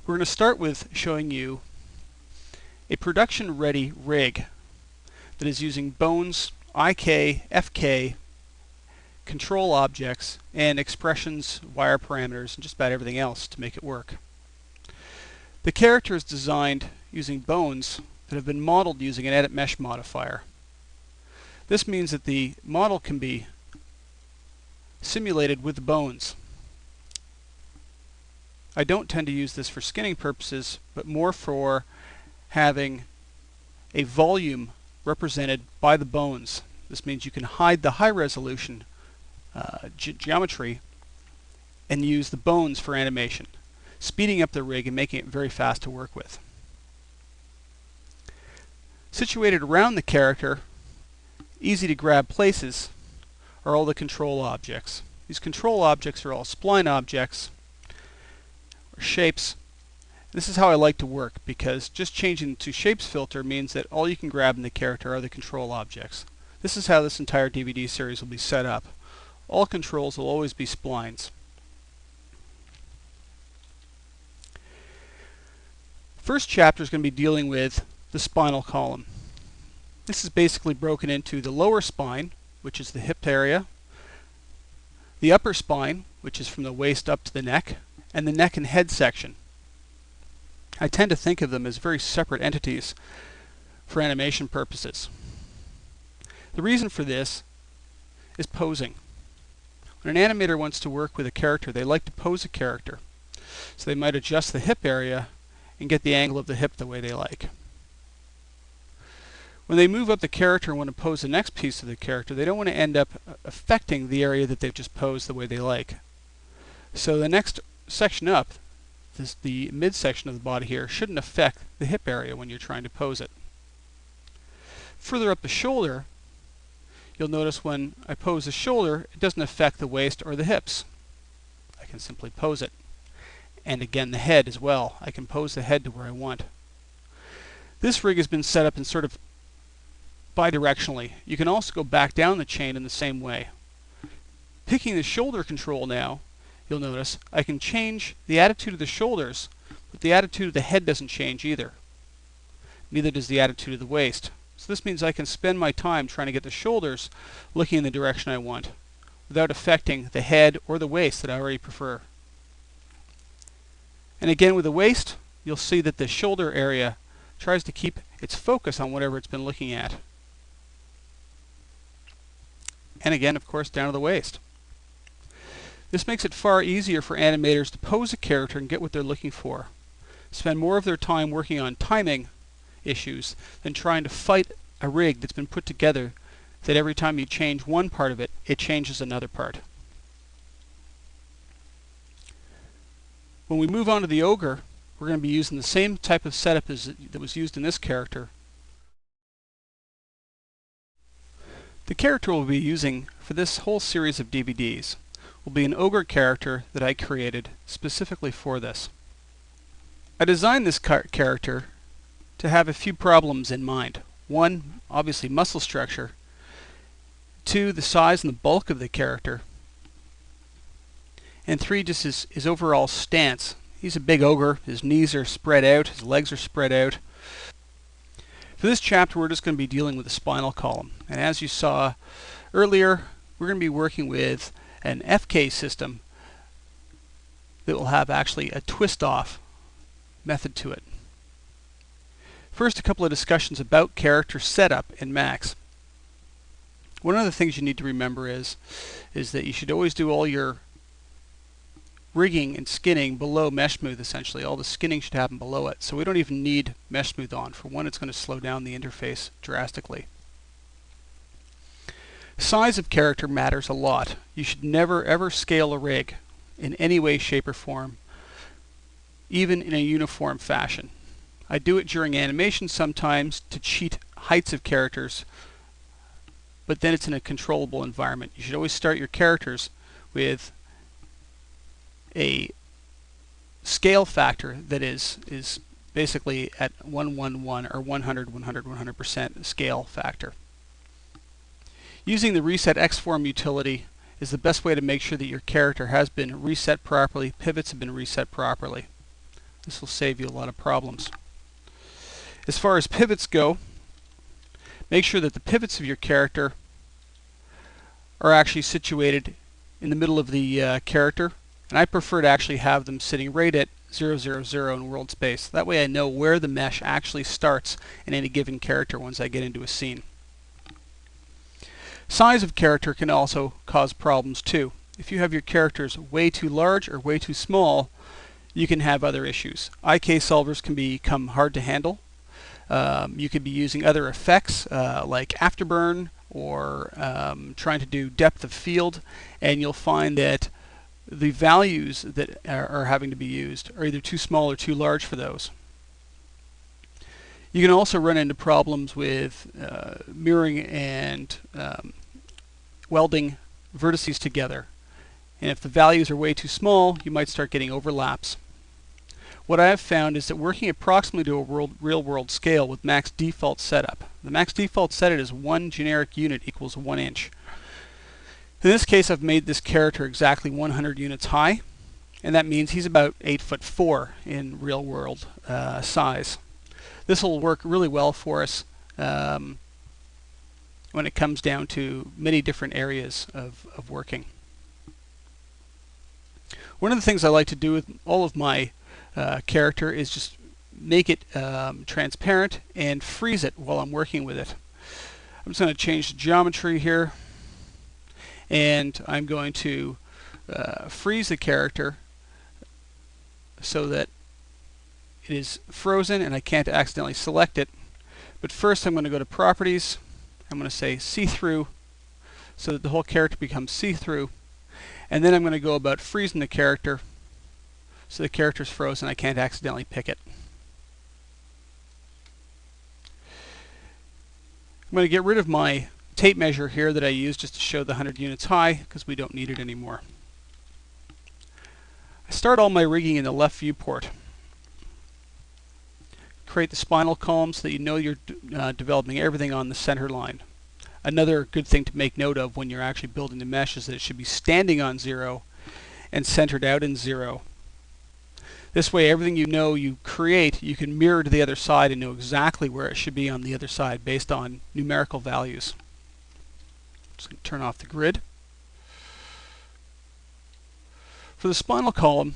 We're going to start with showing you a production-ready rig that is using Bones, IK, FK, control objects, and expressions, wire parameters, and just about everything else to make it work. The character is designed using bones that have been modeled using an edit mesh modifier. This means that the model can be simulated with the bones. I don't tend to use this for skinning purposes, but more for having a volume represented by the bones. This means you can hide the high resolution geometry and use the bones for animation, speeding up the rig and making it very fast to work with. Situated around the character, easy to grab places, are all the control objects. These control objects are all spline objects or shapes. This is how I like to work, because just changing to shapes filter means that all you can grab in the character are the control objects. This is how this entire DVD series will be set up. All controls will always be splines. First chapter is going to be dealing with the spinal column. This is basically broken into the lower spine, which is the hip area, the upper spine, which is from the waist up to the neck, and the neck and head section. I tend to think of them as very separate entities for animation purposes. The reason for this is posing. When an animator wants to work with a character, they like to pose a character. So they might adjust the hip area and get the angle of the hip the way they like. When they move up the character and want to pose the next piece of the character, they don't want to end up affecting the area that they've just posed the way they like. So the next section up, the midsection of the body here, shouldn't affect the hip area when you're trying to pose it. Further up the shoulder, you'll notice when I pose the shoulder, it doesn't affect the waist or the hips. I can simply pose it. And again, the head as well. I can pose the head to where I want. This rig has been set up in sort of bidirectionally. You can also go back down the chain in the same way. Picking the shoulder control now, you'll notice I can change the attitude of the shoulders, but the attitude of the head doesn't change either. Neither does the attitude of the waist. So this means I can spend my time trying to get the shoulders looking in the direction I want without affecting the head or the waist that I already prefer. And again, with the waist, you'll see that the shoulder area tries to keep its focus on whatever it's been looking at. And again, of course, down to the waist. This makes it far easier for animators to pose a character and get what they're looking for. Spend more of their time working on timing issues than trying to fight a rig that's been put together that every time you change one part of it, it changes another part. When we move on to the ogre, we're going to be using the same type of setup as that was used in this character. The character we'll be using for this whole series of DVDs will be an ogre character that I created specifically for this. I designed this character to have a few problems in mind. One, obviously muscle structure. Two, the size and the bulk of the character. And three, just his overall stance. He's a big ogre. His knees are spread out. His legs are spread out. For this chapter, we're just going to be dealing with the spinal column. And as you saw earlier, we're going to be working with an FK system that will have actually a twist-off method to it. First, a couple of discussions about character setup in Max. One of the things you need to remember is that you should always do all your rigging and skinning below mesh smooth. Essentially, all the skinning should happen below it. So we don't even need mesh smooth on. For one, it's going to slow down the interface drastically. Size of character matters a lot. You should never ever scale a rig in any way, shape, or form, even in a uniform fashion. I do it during animation sometimes to cheat heights of characters, but then it's in a controllable environment. You should always start your characters with a scale factor that is basically at 111 or 100% scale factor. Using the Reset Xform utility is the best way to make sure that your character has been reset properly, pivots have been reset properly. This will save you a lot of problems. As far as pivots go, make sure that the pivots of your character are actually situated in the middle of the character, and I prefer to actually have them sitting right at 0, 0, 0 in world space. That way I know where the mesh actually starts in any given character once I get into a scene. Size of character can also cause problems too. If you have your characters way too large or way too small, you can have other issues. IK solvers can become hard to handle. You could be using other effects like afterburn or trying to do depth of field, and you'll find that the values that are having to be used are either too small or too large for those. You can also run into problems with mirroring and welding vertices together. And if the values are way too small, you might start getting overlaps. What I have found is that working approximately to a real-world scale with max default setup. The max default setup is 1 generic unit equals 1 inch. In this case, I've made this character exactly 100 units high, and that means he's about 8'4" in real-world size. This will work really well for us when it comes down to many different areas of working. One of the things I like to do with all of my character is just make it transparent and freeze it while I'm working with it. I'm just going to change the geometry here, and I'm going to freeze the character so that it is frozen and I can't accidentally select it. But first I'm going to go to Properties. I'm going to say See-Through so that the whole character becomes see-through. And then I'm going to go about freezing the character so the character is frozen. I can't accidentally pick it. I'm going to get rid of my tape measure here that I used just to show the 100 units high because we don't need it anymore. I start all my rigging in the left viewport. Create the spinal column so that you know you're developing everything on the center line. Another good thing to make note of when you're actually building the mesh is that it should be standing on 0 and centered out in 0. This way everything you know you create, you can mirror to the other side and know exactly where it should be on the other side based on numerical values. Just going to turn off the grid. For the spinal column,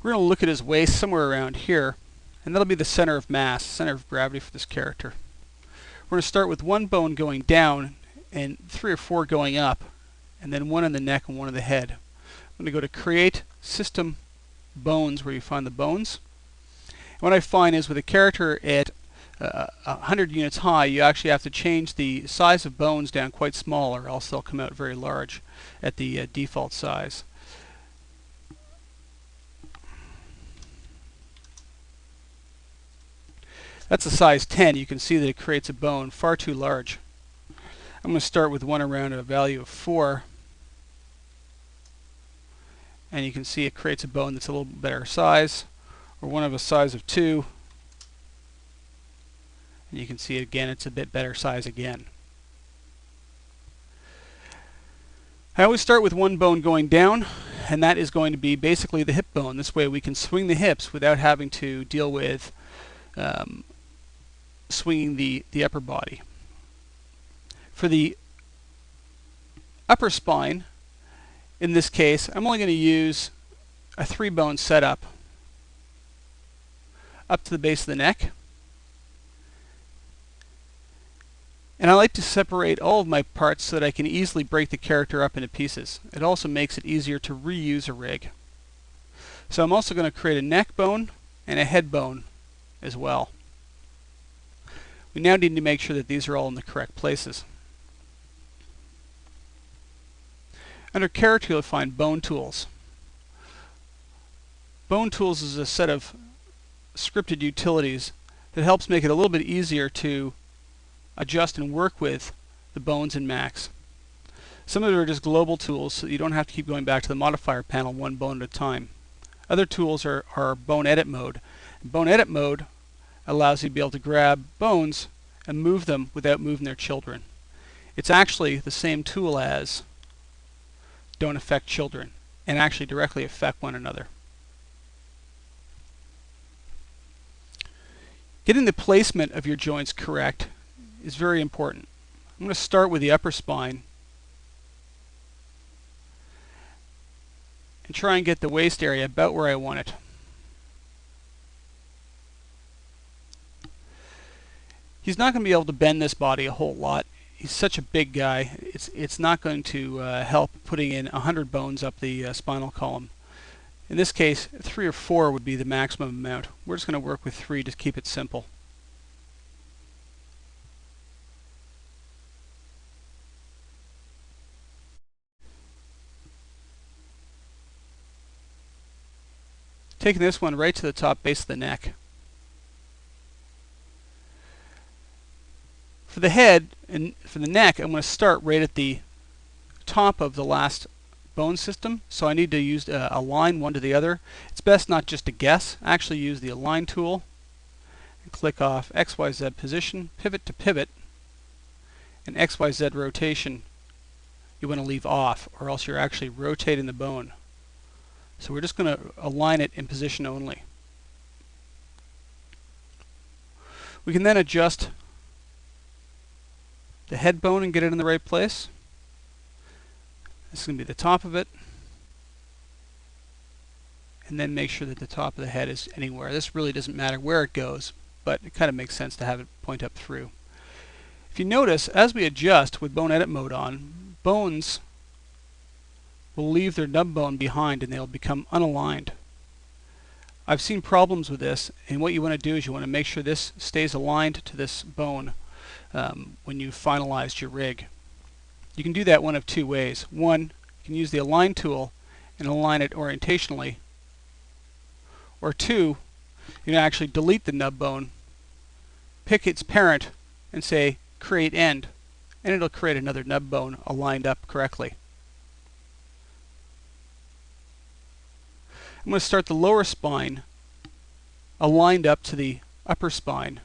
we're going to look at his waist somewhere around here, and that'll be the center of mass, center of gravity for this character. We're going to start with one bone going down and 3 or 4 going up, and then one in the neck and one in the head. I'm going to go to Create, System, Bones, where you find the bones. And what I find is with a character at 100 units high, you actually have to change the size of bones down quite small, or else they'll come out very large at the default size. That's a size 10. You can see that it creates a bone far too large. I'm going to start with one around a value of 4. And you can see it creates a bone that's a little better size, or one of a size of 2. And you can see again it's a bit better size again. I always start with one bone going down, and that is going to be basically the hip bone. This way we can swing the hips without having to deal with swinging the upper body. For the upper spine, in this case, I'm only going to use a 3-bone setup up to the base of the neck. And I like to separate all of my parts so that I can easily break the character up into pieces. It also makes it easier to reuse a rig. So I'm also going to create a neck bone and a head bone as well. We now need to make sure that these are all in the correct places. Under Character, you'll find Bone Tools. Bone Tools is a set of scripted utilities that helps make it a little bit easier to adjust and work with the bones in Max. Some of them are just global tools, so you don't have to keep going back to the modifier panel one bone at a time. Other tools are Bone Edit Mode. Bone Edit Mode allows you to be able to grab bones and move them without moving their children. It's actually the same tool as Don't Affect Children, and actually directly affect one another. Getting the placement of your joints correct is very important. I'm going to start with the upper spine and try and get the waist area about where I want it. He's not going to be able to bend this body a whole lot. He's such a big guy. It's not going to help putting in 100 bones up the spinal column. In this case, 3 or 4 would be the maximum amount. We're just going to work with 3 to keep it simple. Taking this one right to the top base of the neck. For the head and for the neck, I'm going to start right at the top of the last bone system, so I need to use align one to the other. It's best not just to guess, actually use the align tool and click off XYZ position, pivot to pivot, and XYZ rotation you want to leave off, or else you're actually rotating the bone. So we're just going to align it in position only. We can then adjust the head bone and get it in the right place. This is going to be the top of it. And then make sure that the top of the head is anywhere. This really doesn't matter where it goes, but it kind of makes sense to have it point up through. If you notice, as we adjust with bone edit mode on, bones will leave their nub bone behind and they'll become unaligned. I've seen problems with this, and what you want to do is you want to make sure this stays aligned to this bone when you finalized your rig. You can do that one of 2 ways. One, you can use the align tool and align it orientationally. Or 2, you can actually delete the nub bone, pick its parent, and say create end, and it'll create another nub bone aligned up correctly. I'm going to start the lower spine aligned up to the upper spine.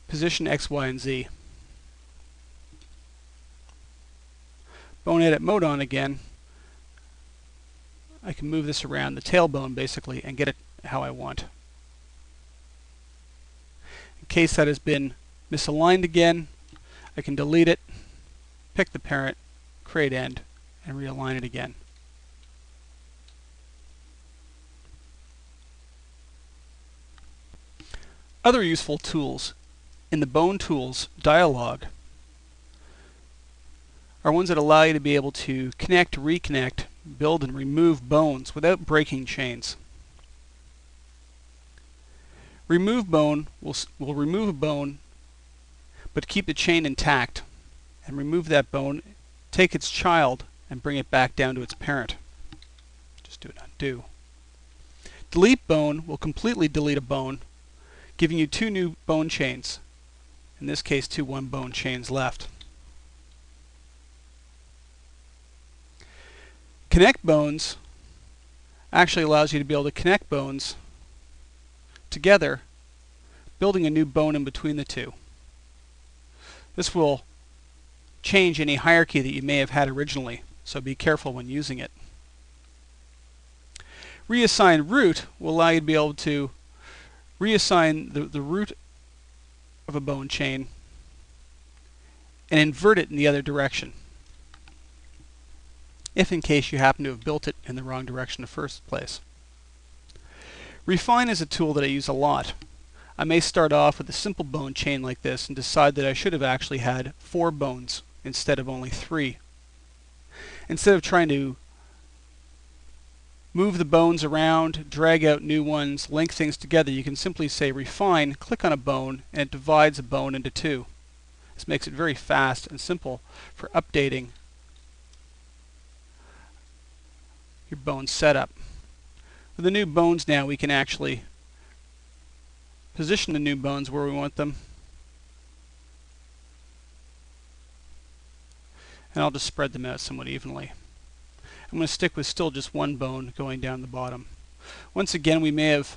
Position X, Y, and Z. Bone edit mode on again. I can move this around the tailbone basically and get it how I want. In case that has been misaligned again, I can delete it, pick the parent, create end, and realign it again. Other useful tools in the Bone Tools dialog are ones that allow you to be able to connect, reconnect, build, and remove bones without breaking chains. Remove bone will remove a bone but keep the chain intact, and remove that bone, take its child, and bring it back down to its parent. Just do an undo. Delete bone will completely delete a bone, giving you 2 new bone chains. In this case, 2 one-bone chains left. Connect bones actually allows you to be able to connect bones together, building a new bone in between the 2. This will change any hierarchy that you may have had originally, so be careful when using it. Reassign root will allow you to be able to reassign the root of a bone chain and invert it in the other direction, if in case you happen to have built it in the wrong direction in the first place. Refine is a tool that I use a lot. I may start off with a simple bone chain like this and decide that I should have actually had 4 bones instead of only 3. Instead of trying to move the bones around, drag out new ones, link things together, you can simply say refine, click on a bone, and it divides a bone into 2. This makes it very fast and simple for updating your bone setup. With the new bones now, we can actually position the new bones where we want them. And I'll just spread them out somewhat evenly. I'm going to stick with still just 1 bone going down the bottom. Once again, we may have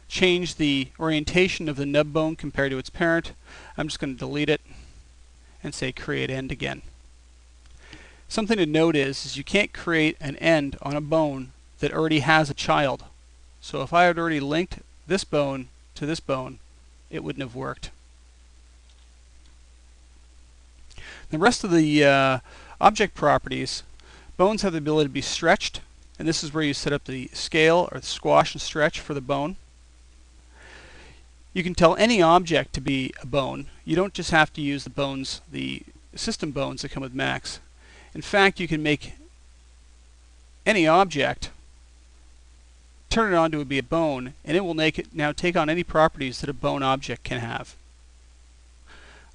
changed the orientation of the nub bone compared to its parent. I'm just going to delete it and say create end again. Something to note is you can't create an end on a bone that already has a child. So if I had already linked this bone to this bone, it wouldn't have worked. The rest of the object properties, bones have the ability to be stretched, and this is where you set up the scale or the squash and stretch for the bone. You can tell any object to be a bone. You don't just have to use the bones, the system bones that come with Max. In fact, you can make any object, turn it on to be a bone, and it will now take on any properties that a bone object can have.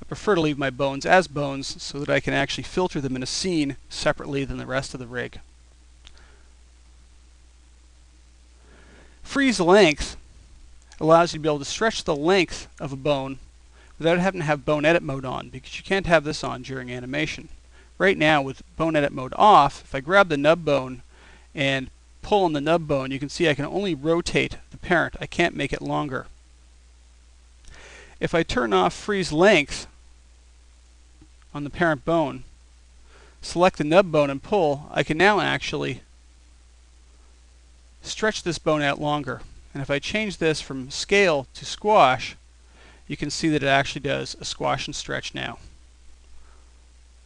I prefer to leave my bones as bones so that I can actually filter them in a scene separately than the rest of the rig. Freeze length allows you to be able to stretch the length of a bone without having to have bone edit mode on, because you can't have this on during animation. Right now, with bone edit mode off, if I grab the nub bone and pull on the nub bone, you can see I can only rotate the parent. I can't make it longer. If I turn off freeze length on the parent bone, select the nub bone and pull, I can now actually stretch this bone out longer. And if I change this from scale to squash, you can see that it actually does a squash and stretch now.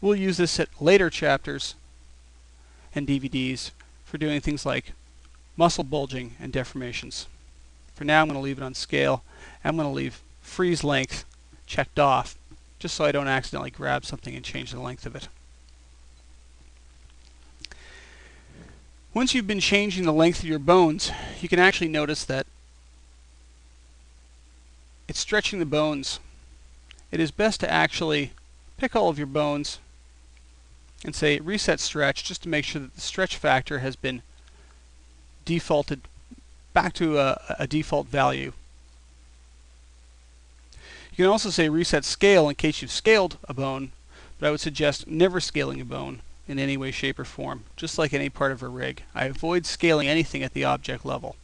We'll use this at later chapters and DVDs for doing things like muscle bulging and deformations. For now, I'm going to leave it on scale. I'm going to leave freeze length checked off, just so I don't accidentally grab something and change the length of it. Once you've been changing the length of your bones, you can actually notice that it's stretching the bones. It is best to actually pick all of your bones and say reset stretch, just to make sure that the stretch factor has been defaulted back to a default value. You can also say reset scale in case you've scaled a bone, but I would suggest never scaling a bone in any way, shape, or form, just like any part of a rig. I avoid scaling anything at the object level.